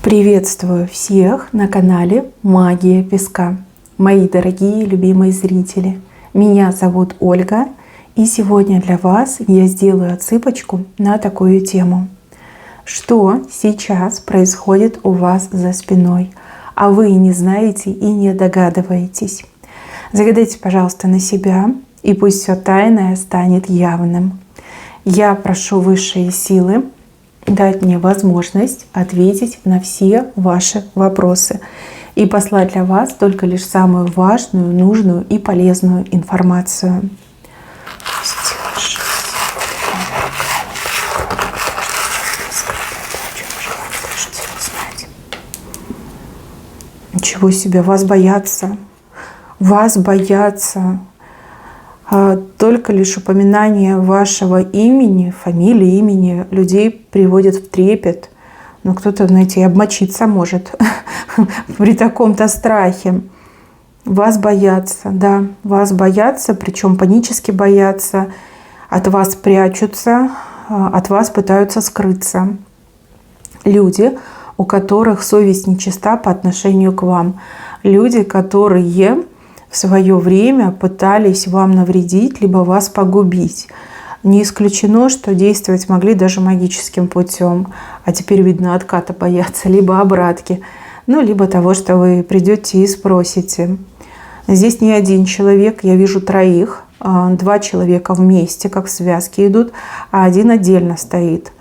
Приветствую всех на канале Магия Песка. Мои дорогие любимые зрители, меня зовут Ольга, и сегодня для вас я сделаю отсыпочку на такую тему. Что сейчас происходит у вас за спиной, а вы не знаете и не догадываетесь? Загадайте, пожалуйста, на себя, и пусть все тайное станет явным. Я прошу высшие силы дать мне возможность ответить на все ваши вопросы и послать для вас только лишь самую важную, нужную и полезную информацию. Ничего себе, вас боятся. Вас боятся. Только лишь упоминание вашего имени, фамилии, имени людей приводит в трепет. Но кто-то, знаете, и обмочиться может при таком-то страхе. Вас боятся, да, вас боятся, причем панически боятся. От вас прячутся, от вас пытаются скрыться. Люди, у которых совесть нечиста по отношению к вам. Люди, которые в свое время пытались вам навредить, либо вас погубить. Не исключено, что действовать могли даже магическим путем. А теперь, видно, отката боятся, либо обратки. Либо того, что вы придете и спросите. Здесь не один человек, я вижу троих. 2 человека вместе, как в связке идут, а один отдельно стоит.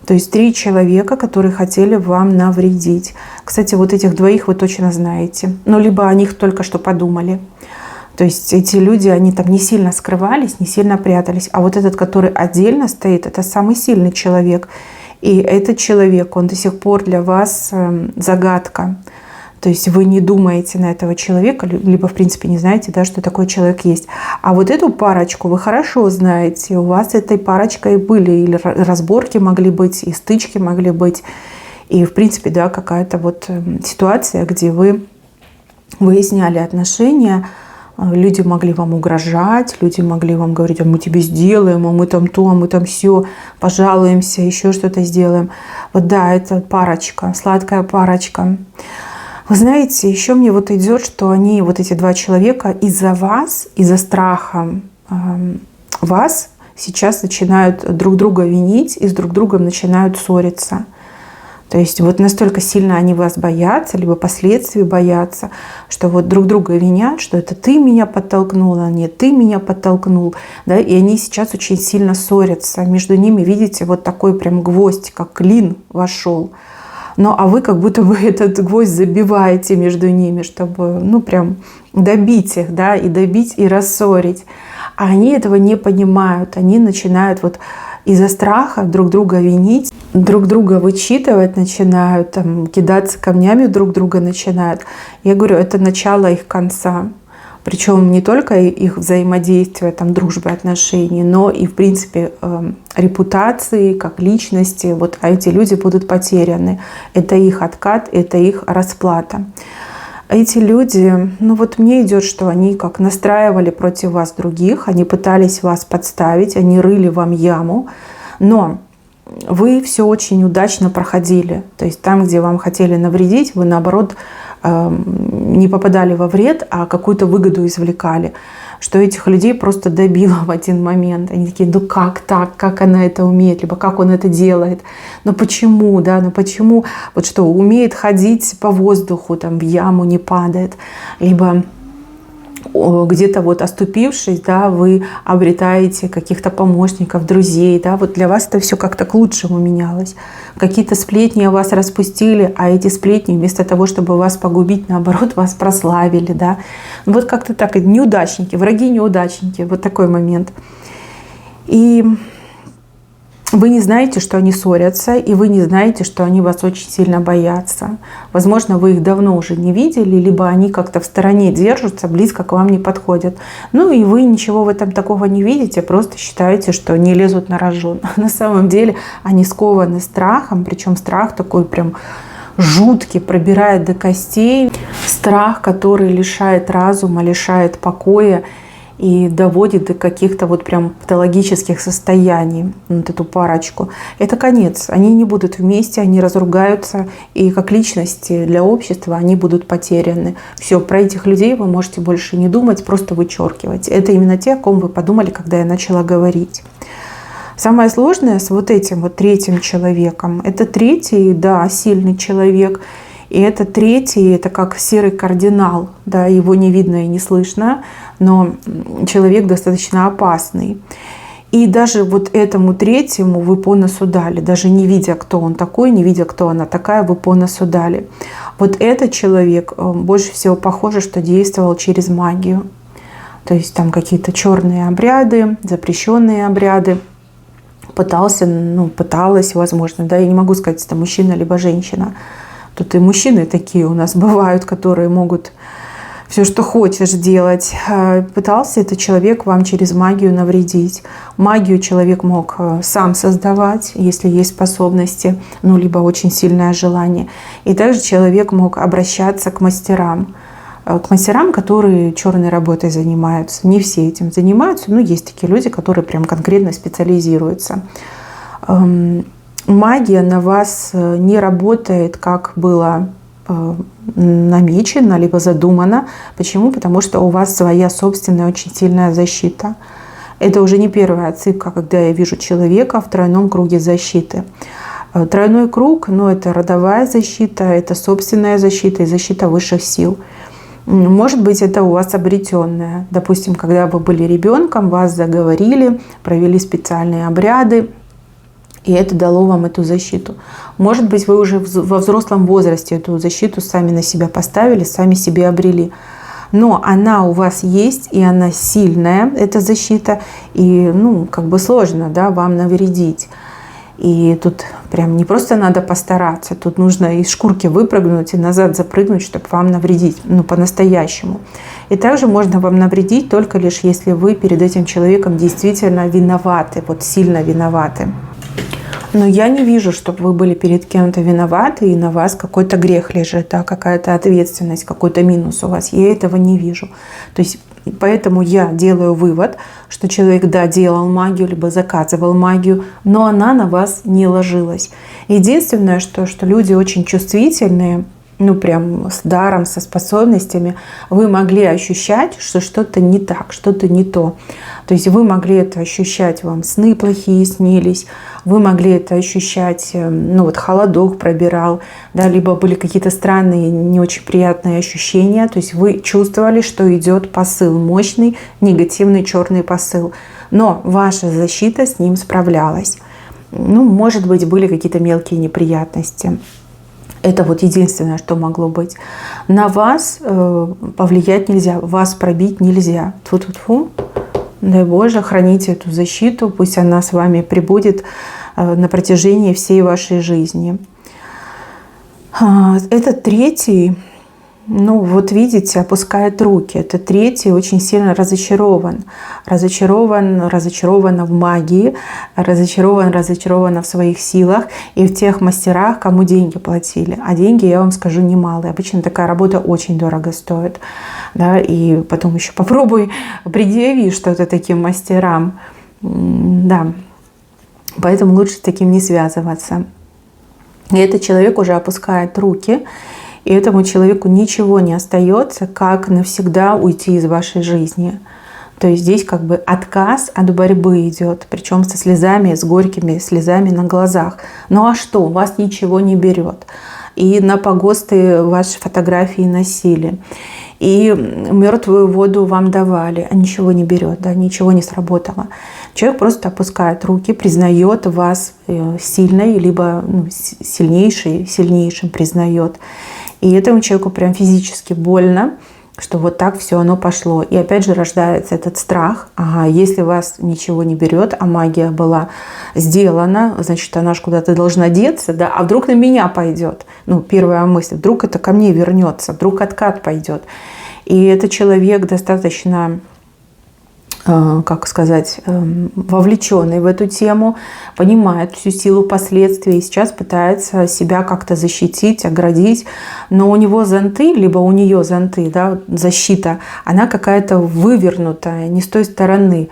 То есть 3 человека, которые хотели вам навредить. Кстати, вот этих 2 вы точно знаете. Либо о них только что подумали. То есть эти люди, они там не сильно скрывались, не сильно прятались. А вот этот, который отдельно стоит, это самый сильный человек. И этот человек, он до сих пор для вас загадка. То есть вы не думаете на этого человека, либо в принципе не знаете, да, что такой человек есть. А вот эту парочку вы хорошо знаете. У вас этой парочкой были или разборки могли быть, и стычки могли быть. И в принципе, да, какая-то вот ситуация, где вы выясняли отношения. Люди могли вам угрожать, люди могли вам говорить: а мы тебе сделаем, а мы там то, а мы там все, пожалуемся, еще что-то сделаем. Вот да, это парочка, сладкая парочка. Вы знаете, еще мне вот идет, что они, вот эти 2 человека, из-за вас, из-за страха вас сейчас начинают друг друга винить и с друг другом начинают ссориться. То есть вот настолько сильно они вас боятся, либо последствий боятся, что вот друг друга винят, что это ты меня подтолкнула, нет, ты меня подтолкнул. Да? И они сейчас очень сильно ссорятся. Между ними, видите, вот такой прям гвоздь, как клин вошел. А вы как будто бы этот гвоздь забиваете между ними, чтобы, прям добить их, да, и добить, и рассорить. А они этого не понимают. Они начинают вот из-за страха друг друга винить, друг друга вычитывать начинают, кидаться камнями друг друга начинают. Я говорю, это начало их конца. Причем не только их взаимодействия, дружбы, отношений, но и, в принципе, репутации, как личности. А эти люди будут потеряны. Это их откат, это их расплата. Эти люди, мне идет, что они как настраивали против вас других, они пытались вас подставить, они рыли вам яму, но вы все очень удачно проходили. То есть там, где вам хотели навредить, вы наоборот не попадали во вред, а какую-то выгоду извлекали. Что этих людей просто добило в один момент. Они такие: как так? Как она это умеет? Либо как он это делает? Почему? Да? Почему? Вот что, умеет ходить по воздуху, в яму не падает. Либо где-то оступившись, да, вы обретаете каких-то помощников, друзей, да, для вас это все как-то к лучшему менялось. Какие-то сплетни о вас распустили, а эти сплетни вместо того, чтобы вас погубить, наоборот, вас прославили, да. Как-то так, неудачники, враги неудачники, вот такой момент. И вы не знаете, что они ссорятся, и вы не знаете, что они вас очень сильно боятся. Возможно, вы их давно уже не видели, либо они как-то в стороне держатся, близко к вам не подходят. И вы ничего в этом такого не видите, просто считаете, что не лезут на рожон. На самом деле они скованы страхом, причем страх такой прям жуткий, пробирает до костей. Страх, который лишает разума, лишает покоя. и доводит до каких-то вот прям патологических состояний вот эту парочку, это конец. Они не будут вместе, они разругаются, и как личности для общества они будут потеряны. Все, про этих людей вы можете больше не думать, просто вычеркивать. Это именно те, о ком вы подумали, когда я начала говорить. Самое сложное с вот этим вот третьим человеком, это третий, да, сильный человек, и это третий, это как серый кардинал, да, его не видно и не слышно, но человек достаточно опасный. И даже вот этому третьему вы по носу дали, даже не видя, кто он такой, не видя, кто она такая, вы по носу дали. Вот этот человек больше всего похоже, что действовал через магию. То есть там какие-то черные обряды, запрещенные обряды. Пыталась, возможно, да, я не могу сказать, это мужчина либо женщина. Тут и мужчины такие у нас бывают, которые могут все, что хочешь, делать. Пытался этот человек вам через магию навредить. Магию человек мог сам создавать, если есть способности, либо очень сильное желание. И также человек мог обращаться к мастерам, которые черной работой занимаются. Не все этим занимаются, но есть такие люди, которые прям конкретно специализируются. Магия на вас не работает, как было намечено, либо задумано. Почему? Потому что у вас своя собственная очень сильная защита. Это уже не первая отсыпка, когда я вижу человека в тройном круге защиты. Тройной круг, это родовая защита, это собственная защита и защита высших сил. Может быть, это у вас обретенное. Допустим, когда вы были ребенком, вас заговорили, провели специальные обряды, и это дало вам эту защиту. Может быть, вы уже во взрослом возрасте эту защиту сами на себя поставили, сами себе обрели. Но она у вас есть, и она сильная, эта защита, и сложно, да, вам навредить. И тут прям не просто надо постараться, тут нужно из шкурки выпрыгнуть и назад запрыгнуть, чтобы вам навредить, по-настоящему. И также можно вам навредить только лишь если вы перед этим человеком действительно виноваты, вот сильно виноваты. Но я не вижу, чтобы вы были перед кем-то виноваты, и на вас какой-то грех лежит, да, какая-то ответственность, какой-то минус у вас. Я этого не вижу. То есть поэтому я делаю вывод, что человек, да, делал магию, либо заказывал магию, но она на вас не ложилась. Единственное, что люди очень чувствительные, прям с даром, со способностями, вы могли ощущать, что что-то не так, что-то не то. То есть вы могли это ощущать, вам сны плохие снились, вы могли это ощущать, холодок пробирал, да, либо были какие-то странные, не очень приятные ощущения. То есть вы чувствовали, что идет посыл, мощный, негативный черный посыл. Но ваша защита с ним справлялась. Может быть, были какие-то мелкие неприятности. Это вот единственное, что могло быть. На вас повлиять нельзя, вас пробить нельзя. Тьфу-тьфу-тьфу. Дай Боже, храните эту защиту, пусть она с вами пребудет на протяжении всей вашей жизни. Этот третий, видите, опускает руки. Этот третий очень сильно разочарован. Разочарован в магии, разочарован в своих силах и в тех мастерах, кому деньги платили. А деньги, я вам скажу, немалые. Обычно такая работа очень дорого стоит. Да, и потом еще попробуй предъяви что-то таким мастерам. Да. Поэтому лучше с таким не связываться. И этот человек уже опускает руки. И этому человеку ничего не остается, как навсегда уйти из вашей жизни. То есть здесь отказ от борьбы идет, причем со слезами, с горькими слезами на глазах. Ну а что, вас ничего не берет. И на погосты ваши фотографии носили. И мертвую воду вам давали, а ничего не берет, да, ничего не сработало. Человек просто опускает руки, признает вас сильной, либо сильнейшим признает. И этому человеку прям физически больно, что вот так все оно пошло. И опять же рождается этот страх. Ага, если вас ничего не берет, а магия была сделана, значит, она же куда-то должна деться, да, а вдруг на меня пойдет? Первая мысль, вдруг это ко мне вернется, вдруг откат пойдет. И этот человек достаточно как сказать, вовлеченный в эту тему, понимает всю силу последствий и сейчас пытается себя как-то защитить, оградить. Но у него зонты, либо у нее зонты, да, защита, она какая-то вывернутая, не с той стороны.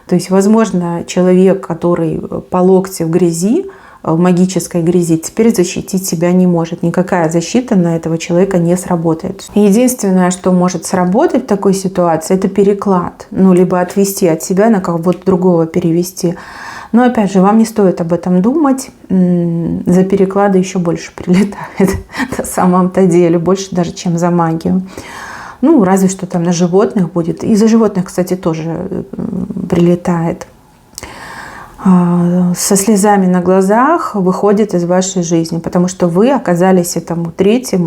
То есть, возможно, человек, который по локти в грязи, в магической грязи, теперь защитить себя не может. Никакая защита на этого человека не сработает. Единственное, что может сработать в такой ситуации, это переклад. Ну, либо отвести от себя на кого-то другого перевести. Но, опять же, вам не стоит об этом думать. За переклады еще больше прилетает на самом-то деле. Больше даже, чем за магию. Ну, разве что там на животных будет. И за животных, кстати, тоже прилетает. Со слезами на глазах выходит из вашей жизни, потому что вы оказались этому третий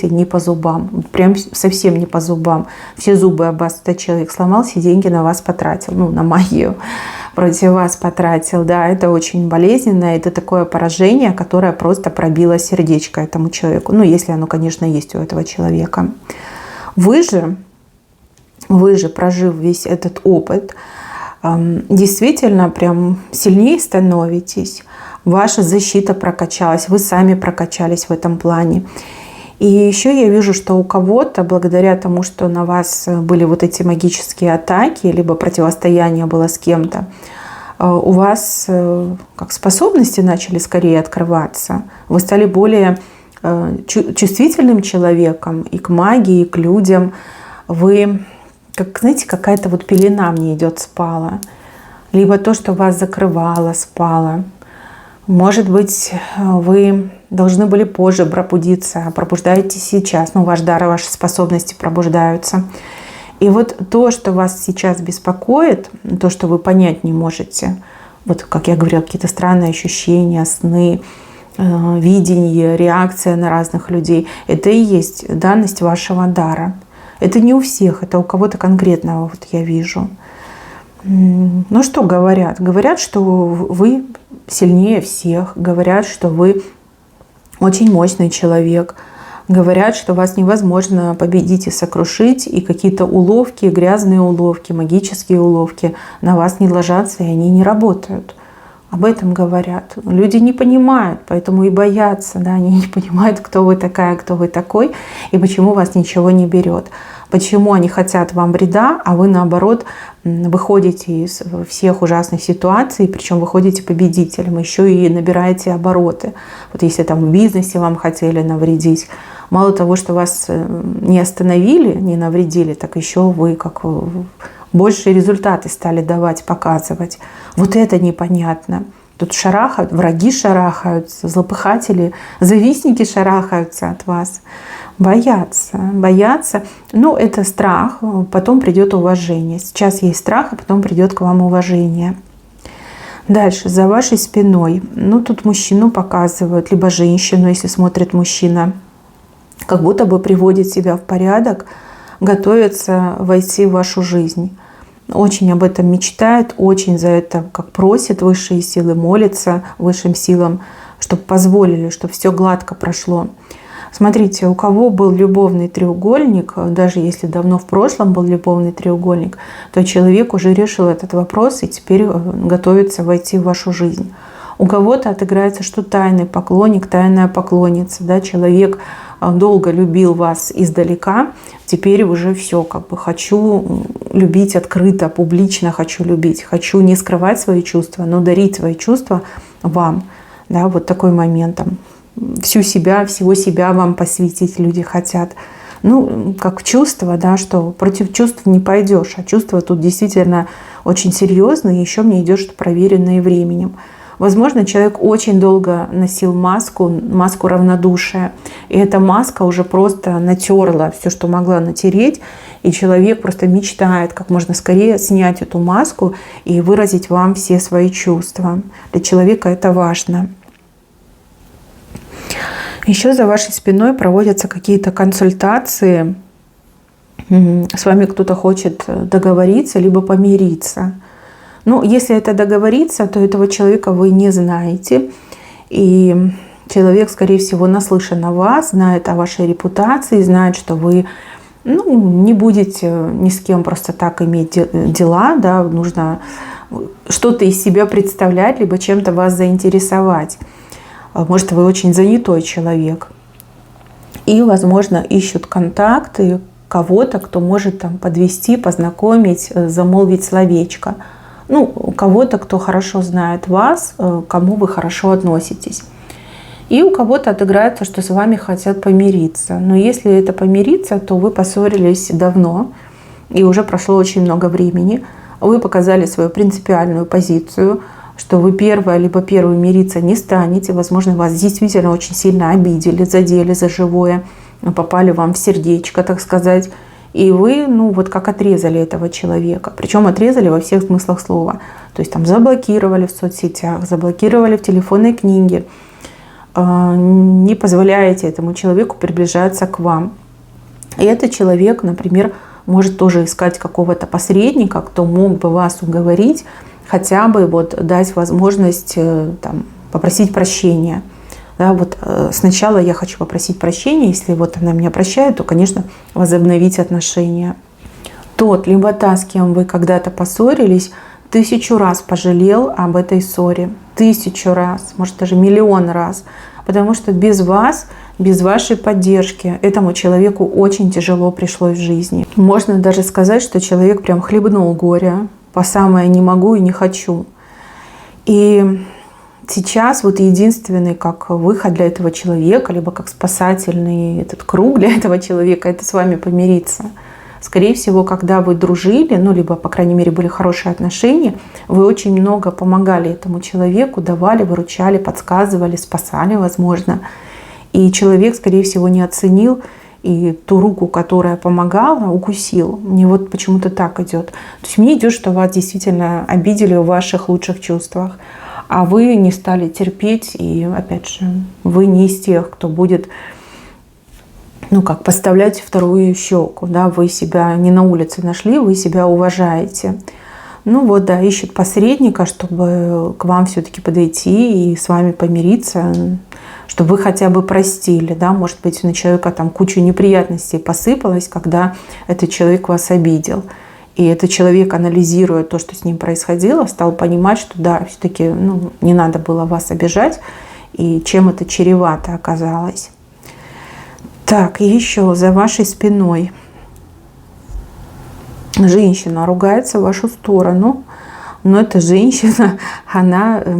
не по зубам, прям совсем не по зубам. Все зубы об вас этот человек сломал, все деньги на вас потратил, ну, на магию против вас потратил, да, это очень болезненно, это такое поражение, которое просто пробило сердечко этому человеку, ну, если оно, конечно, есть у этого человека. Вы же, прожив весь этот опыт, действительно прям сильнее становитесь, ваша защита прокачалась, вы сами прокачались в этом плане. И еще я вижу, что у кого-то, благодаря тому, что на вас были вот эти магические атаки, либо противостояние было с кем-то, у вас как способности начали скорее открываться, вы стали более чувствительным человеком и к магии, и к людям, вы... Как, знаете, какая-то вот пелена мне идет, спала. Либо то, что вас закрывало, спало. Может быть, вы должны были позже пробудиться, а пробуждаетесь сейчас. Ну, ваш дар и ваши способности пробуждаются. И вот то, что вас сейчас беспокоит, то, что вы понять не можете, вот, как я говорила, какие-то странные ощущения, сны, видение, реакция на разных людей, это и есть данность вашего дара. Это не у всех, это у кого-то конкретного, вот я вижу. Ну что говорят? Говорят, что вы сильнее всех, говорят, что вы очень мощный человек, говорят, что вас невозможно победить и сокрушить, и какие-то уловки, грязные уловки, магические уловки на вас не ложатся, и они не работают. Об этом говорят. Люди не понимают, поэтому и боятся. Да? Они не понимают, кто вы такая, кто вы такой, и почему вас ничего не берет. Почему они хотят вам вреда, а вы, наоборот, выходите из всех ужасных ситуаций, причем выходите победителем, еще и набираете обороты. Вот если там в бизнесе вам хотели навредить, мало того, что вас не остановили, не навредили, так еще вы как большие результаты стали давать, показывать. Вот это непонятно. Тут шарахают, враги шарахаются, злопыхатели, завистники шарахаются от вас. Боятся. Ну, это страх, потом придет уважение. Сейчас есть страх, а потом придет к вам уважение. Дальше, за вашей спиной. Ну, тут мужчину показывают, либо женщину, если смотрит мужчина. Как будто бы приводит себя в порядок, готовится войти в вашу жизнь. Очень об этом мечтает, очень за это как просит высшие силы, молится высшим силам, чтобы позволили, чтобы все гладко прошло. Смотрите, у кого был любовный треугольник, даже если давно в прошлом был любовный треугольник, то человек уже решил этот вопрос и теперь готовится войти в вашу жизнь. У кого-то отыграется, что тайный поклонник, тайная поклонница. Да? Человек долго любил вас издалека, теперь уже все, как бы хочу любить открыто, публично хочу любить, хочу не скрывать свои чувства, но дарить свои чувства вам. Да? Вот такой момент там. Всего себя вам посвятить люди хотят. Ну, как чувство, да, что против чувств не пойдешь, а чувства тут действительно очень серьезные, еще мне идет, что проверенные временем. Возможно, человек очень долго носил маску равнодушия, и эта маска уже просто натерла все, что могла натереть, и человек просто мечтает как можно скорее снять эту маску и выразить вам все свои чувства. Для человека это важно. Еще за вашей спиной проводятся какие-то консультации. С вами кто-то хочет договориться, либо помириться. Ну, если это договориться, то этого человека вы не знаете. И человек, скорее всего, наслышан о вас, знает о вашей репутации, знает, что вы Ну, не будете ни с кем просто так иметь дела, да, нужно что-то из себя представлять, либо чем-то вас заинтересовать. Может, вы очень занятой человек. И, возможно, ищут контакты кого-то, кто может там подвести, познакомить, замолвить словечко. Ну, кого-то, кто хорошо знает вас, к кому вы хорошо относитесь. И у кого-то отыграется, что с вами хотят помириться. Но если это помириться, то вы поссорились давно, и уже прошло очень много времени. Вы показали свою принципиальную позицию, что вы первая, либо первый мириться не станете. Возможно, вас действительно очень сильно обидели, задели за живое, попали вам в сердечко, так сказать. И вы, ну, вот как отрезали этого человека. Причем отрезали во всех смыслах слова. То есть там заблокировали в соцсетях, заблокировали в телефонной книге. Не позволяете этому человеку приближаться к вам. И этот человек, например, может тоже искать какого-то посредника, кто мог бы вас уговорить, хотя бы вот дать возможность там, попросить прощения. Да, вот сначала я хочу попросить прощения, если вот она меня прощает, то, конечно, возобновить отношения. Тот, либо та, с кем вы когда-то поссорились, 1000 раз пожалел об этой ссоре. 1000 раз, может даже миллион раз. Потому что без вас, без вашей поддержки этому человеку очень тяжело пришлось в жизни. Можно даже сказать, что человек прям хлебнул горя по самое не могу и не хочу. И сейчас вот единственный как выход для этого человека, либо как спасательный этот круг для этого человека, это с вами помириться. Скорее всего, когда вы дружили, ну, либо, по крайней мере, были хорошие отношения, вы очень много помогали этому человеку, давали, выручали, подсказывали, спасали, возможно. И человек, скорее всего, не оценил и ту руку, которая помогала, укусил. Мне вот почему-то так идет. То есть мне идет, что вас действительно обидели в ваших лучших чувствах, а вы не стали терпеть, и, опять же, вы не из тех, кто будет, ну как, подставлять вторую щеку, да, вы себя не на улице нашли, вы себя уважаете. Ну вот, да, ищут посредника, чтобы к вам все-таки подойти и с вами помириться, чтобы вы хотя бы простили, да, может быть, на человека там куча неприятностей посыпалась, когда этот человек вас обидел. И этот человек, анализируя то, что с ним происходило, стал понимать, что да, все-таки ну, не надо было вас обижать, и чем это чревато оказалось. Так, еще за вашей спиной женщина ругается в вашу сторону, но эта женщина, она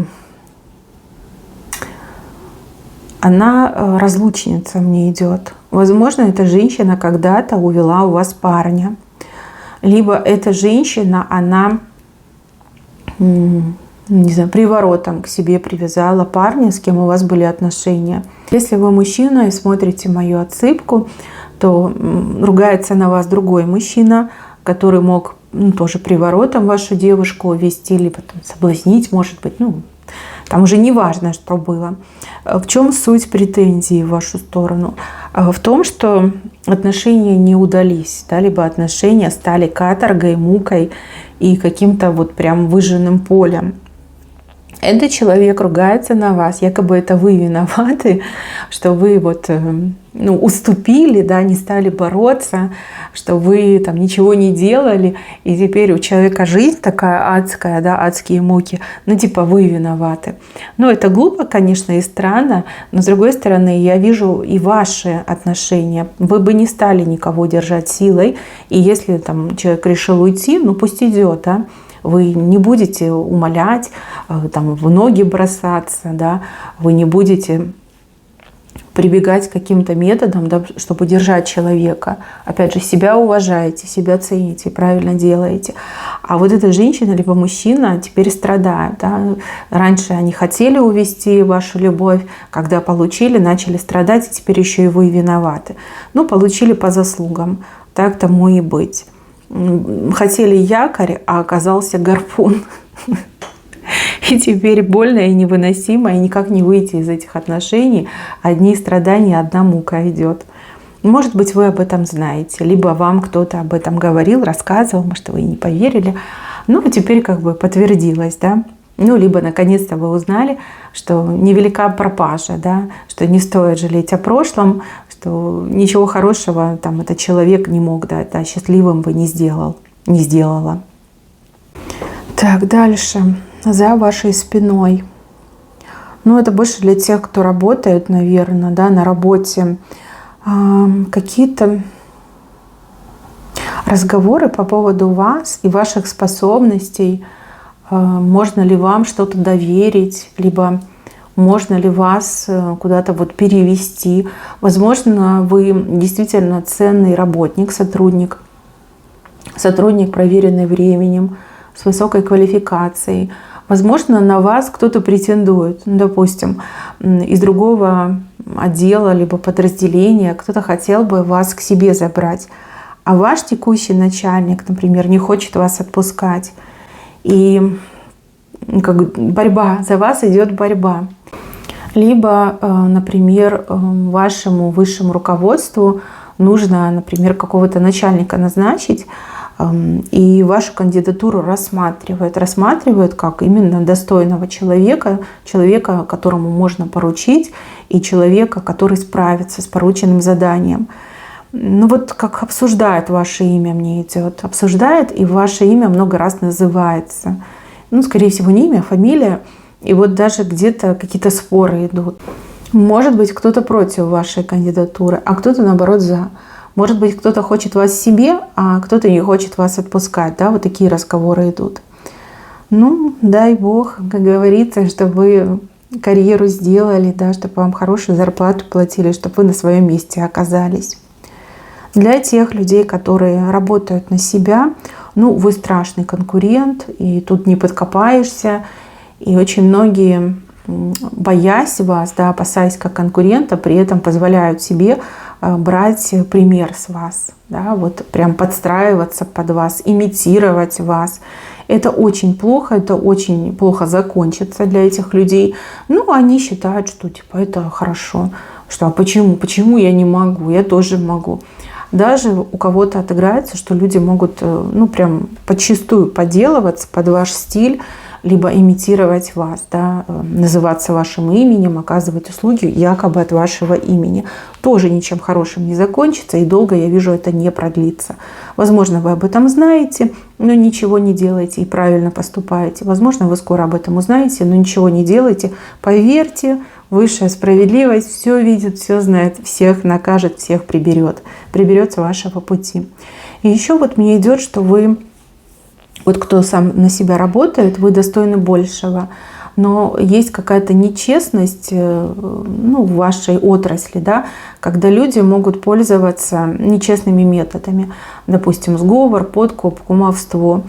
разлучница мне идет. Возможно, эта женщина когда-то увела у вас парня. Либо эта женщина, она, не знаю, приворотом к себе привязала парня, с кем у вас были отношения. Если вы мужчина и смотрите мою отсыпку, то ругается на вас другой мужчина, который мог тоже приворотом вашу девушку увести, либо там, соблазнить, может быть, ну, там уже не важно, что было. В чем суть претензий в вашу сторону? В том, что отношения не удались, да, либо отношения стали каторгой, мукой и каким-то вот прям выжженным полем. Этот человек ругается на вас, якобы это вы виноваты, что вы вот, ну, уступили, да, не стали бороться, что вы там ничего не делали, и теперь у человека жизнь такая адская, да, адские муки, ну типа вы виноваты. Ну это глупо, конечно, и странно, но с другой стороны я вижу и ваши отношения. Вы бы не стали никого держать силой, и если там человек решил уйти, ну пусть идет, да. Вы не будете умолять, там, в ноги бросаться, да? Вы не будете прибегать к каким-то методам, да, чтобы держать человека. Опять же, себя уважаете, себя цените, правильно делаете. А вот эта женщина либо мужчина теперь страдает. Да? Раньше они хотели увести вашу любовь, когда получили, начали страдать, и теперь еще и вы виноваты. Ну, получили по заслугам, так тому и быть. Хотели якорь, а оказался гарпун. И теперь больно и невыносимо, и никак не выйти из этих отношений. Одни страдания, одна мука идет. Может быть, вы об этом знаете, либо вам кто-то об этом говорил, рассказывал, может, вы и не поверили. Ну, теперь как бы подтвердилось, да. Ну, либо наконец-то вы узнали, что невелика пропажа, да, что не стоит жалеть о прошлом, что ничего хорошего там этот человек не мог дать, да, счастливым бы не сделала. Так, дальше. За вашей спиной. Ну, это больше для тех, кто работает, наверное, да, на работе. Какие-то разговоры по поводу вас и ваших способностей. Можно ли вам что-то доверить, либо можно ли вас куда-то вот перевести. Возможно, вы действительно ценный работник, сотрудник, проверенный временем, с высокой квалификацией. Возможно, на вас кто-то претендует, ну, допустим, из другого отдела либо подразделения, кто-то хотел бы вас к себе забрать, а ваш текущий начальник, например, не хочет вас отпускать. И как борьба, за вас идет борьба. Либо, например, вашему высшему руководству нужно, например, какого-то начальника назначить, и вашу кандидатуру рассматривают как именно достойного человека, которому можно поручить, и человека, который справится с порученным заданием. Ну вот как обсуждает ваше имя, мне идет. Обсуждает, и ваше имя много раз называется. Ну, скорее всего, не имя, а фамилия. И вот даже где-то какие-то споры идут. Может быть, кто-то против вашей кандидатуры, а кто-то, наоборот, за. Может быть, кто-то хочет вас себе, а кто-то не хочет вас отпускать. Да, вот такие разговоры идут. Ну, дай Бог, как говорится, чтобы вы карьеру сделали, да, чтобы вам хорошую зарплату платили, чтобы вы на своем месте оказались. Для тех людей, которые работают на себя, ну, вы страшный конкурент, и тут не подкопаешься. И очень многие, боясь вас, да, опасаясь как конкурента, при этом позволяют себе брать пример с вас. Да, вот прям подстраиваться под вас, имитировать вас. Это очень плохо закончится для этих людей. Ну, они считают, что типа это хорошо. Что, а почему я не могу? Я тоже могу. Даже у кого-то отыграется, что люди могут, ну, прям подчистую подделываться под ваш стиль, либо имитировать вас, да, называться вашим именем, оказывать услуги якобы от вашего имени. Тоже ничем хорошим не закончится, и долго, я вижу, это не продлится. Возможно, вы об этом знаете, но ничего не делаете и правильно поступаете. Возможно, вы скоро об этом узнаете, но ничего не делаете. Поверьте, высшая справедливость все видит, все знает, всех накажет, всех приберет с вашего пути. И еще вот мне идет, что вы, вот кто сам на себя работает, вы достойны большего. Но есть какая-то нечестность, ну, в вашей отрасли, да, когда люди могут пользоваться нечестными методами. Допустим, сговор, подкуп, кумовство.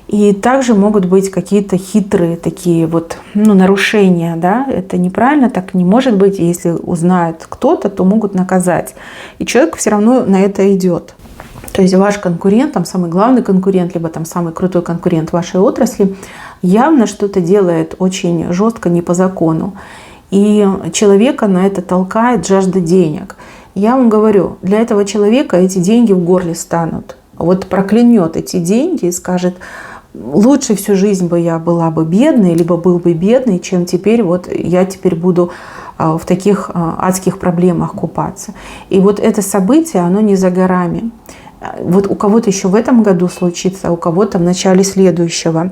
И также могут быть какие-то хитрые такие вот, ну, нарушения, да, это неправильно, так не может быть. Если узнает кто-то, то могут наказать. И человек все равно на это идет. То есть ваш конкурент, там самый главный конкурент, либо там самый крутой конкурент вашей отрасли, явно что-то делает очень жестко, не по закону. И человека на это толкает жажда денег. Я вам говорю, для этого человека эти деньги в горле станут. Вот проклянет эти деньги и скажет: лучше всю жизнь бы я была бы бедной, либо был бы бедный, чем теперь вот я теперь буду в таких адских проблемах купаться. И вот это событие, оно не за горами. Вот у кого-то еще в этом году случится, а у кого-то в начале следующего.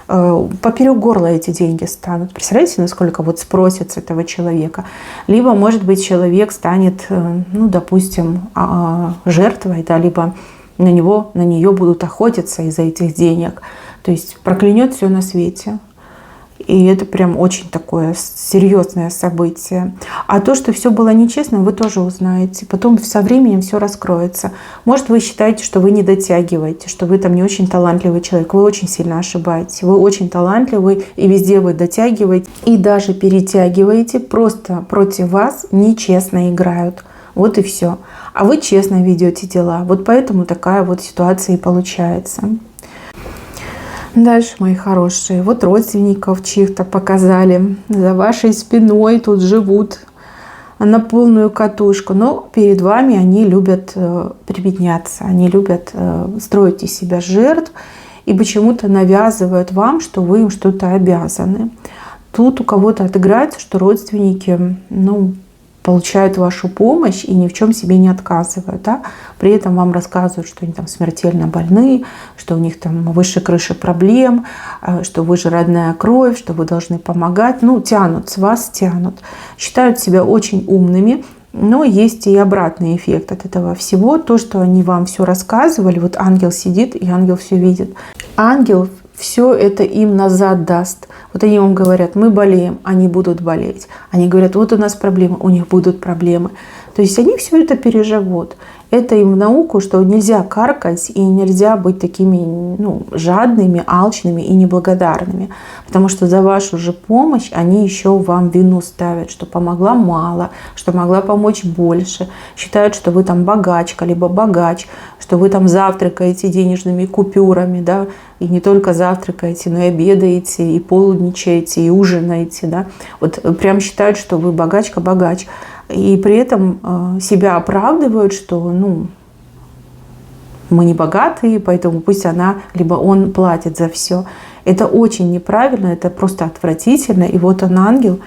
Поперек горла эти деньги станут. Представляете, насколько вот спросят с этого человека? Либо, может быть, человек станет, ну, допустим, жертвой, да, либо на нее будут охотиться из-за этих денег. То есть проклянет все на свете. И это прям очень такое серьезное событие. А то, что все было нечестно, вы тоже узнаете. Потом со временем все раскроется. Может, вы считаете, что вы не дотягиваете, что вы там не очень талантливый человек. Вы очень сильно ошибаетесь. Вы очень талантливый, и везде вы дотягиваете. И даже перетягиваете. Просто против вас нечестно играют. Вот и все. А вы честно ведете дела. Вот поэтому такая вот ситуация и получается. Дальше, мои хорошие, вот родственников чьих-то показали. За вашей спиной тут живут на полную катушку. Но перед вами они любят прибедняться. Они любят строить из себя жертв. И почему-то навязывают вам, что вы им что-то обязаны. Тут у кого-то отыграется, что родственники, ну, получают вашу помощь и ни в чем себе не отказывают. Да? При этом вам рассказывают, что они там смертельно больны, что у них там выше крыши проблем, что вы же родная кровь, что вы должны помогать. Ну, тянут, с вас тянут. Считают себя очень умными. Но есть и обратный эффект от этого всего. То, что они вам все рассказывали, вот ангел сидит, и ангел все видит. Ангел все это им назад даст. Вот они вам говорят, мы болеем, они будут болеть. Они говорят, вот у нас проблемы, у них будут проблемы. То есть они все это переживут. Это им в науку, что нельзя каркать и нельзя быть такими жадными, алчными и неблагодарными. Потому что за вашу же помощь они еще вам вину ставят, что помогла мало, что могла помочь больше. Считают, что вы там богачка, либо богач, что вы там завтракаете денежными купюрами, да, и не только завтракаете, но и обедаете, и полудничаете, и ужинаете. Да. Вот прям считают, что вы богачка-богач. И при этом себя оправдывают, что мы не богатые, поэтому пусть она, либо он платит за все. Это очень неправильно, это просто отвратительно. И вот он ангел,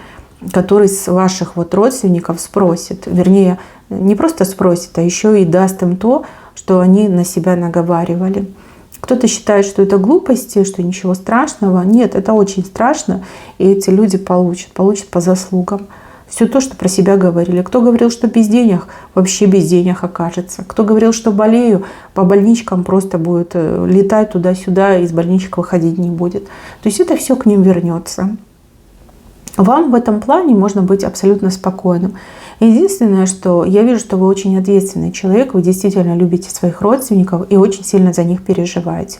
который с ваших вот родственников спросит, вернее, не просто спросит, а еще и даст им то, что они на себя наговаривали. Кто-то считает, что это глупости, что ничего страшного. Нет, это очень страшно, и эти люди получат по заслугам. Все то, что про себя говорили. Кто говорил, что без денег, вообще без денег окажется. Кто говорил, что болею, по больничкам просто будет летать туда-сюда, из больничек выходить не будет. То есть это все к ним вернется. Вам в этом плане можно быть абсолютно спокойным. Единственное, что я вижу, что вы очень ответственный человек, вы действительно любите своих родственников и очень сильно за них переживаете.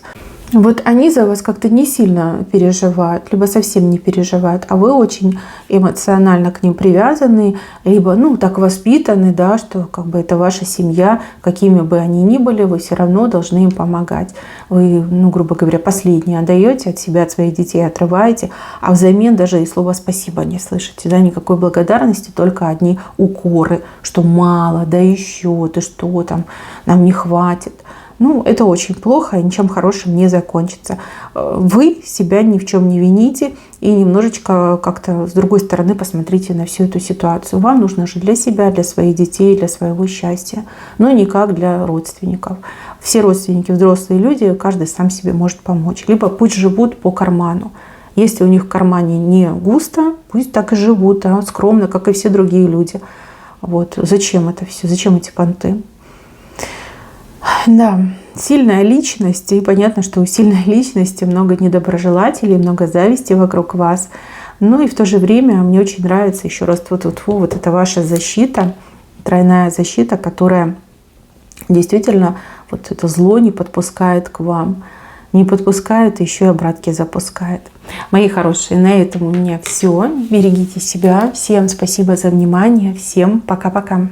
Вот они за вас как-то не сильно переживают, либо совсем не переживают, а вы очень эмоционально к ним привязаны, либо так воспитаны, да, что как бы это ваша семья, какими бы они ни были, вы все равно должны им помогать. Вы, грубо говоря, последнее отдаете от себя, от своих детей отрываете, а взамен даже и слова спасибо не слышите, да, никакой благодарности, только одни укоры, что мало, да еще, ты что там, нам не хватит. Это очень плохо и ничем хорошим не закончится. Вы себя ни в чем не вините и немножечко как-то с другой стороны посмотрите на всю эту ситуацию. Вам нужно жить для себя, для своих детей, для своего счастья, но никак для родственников. Все родственники взрослые люди, каждый сам себе может помочь. Либо пусть живут по карману. Если у них в кармане не густо, пусть так и живут, скромно, как и все другие люди. Вот. Зачем это все? Зачем эти понты? Да, сильная личность, и понятно, что у сильной личности много недоброжелателей, много зависти вокруг вас. Но и в то же время мне очень нравится, еще раз, вот это ваша защита, тройная защита, которая действительно вот это зло не подпускает к вам. Не подпускает, еще и обратки запускает. Мои хорошие, на этом у меня все. Берегите себя. Всем спасибо за внимание. Всем пока-пока.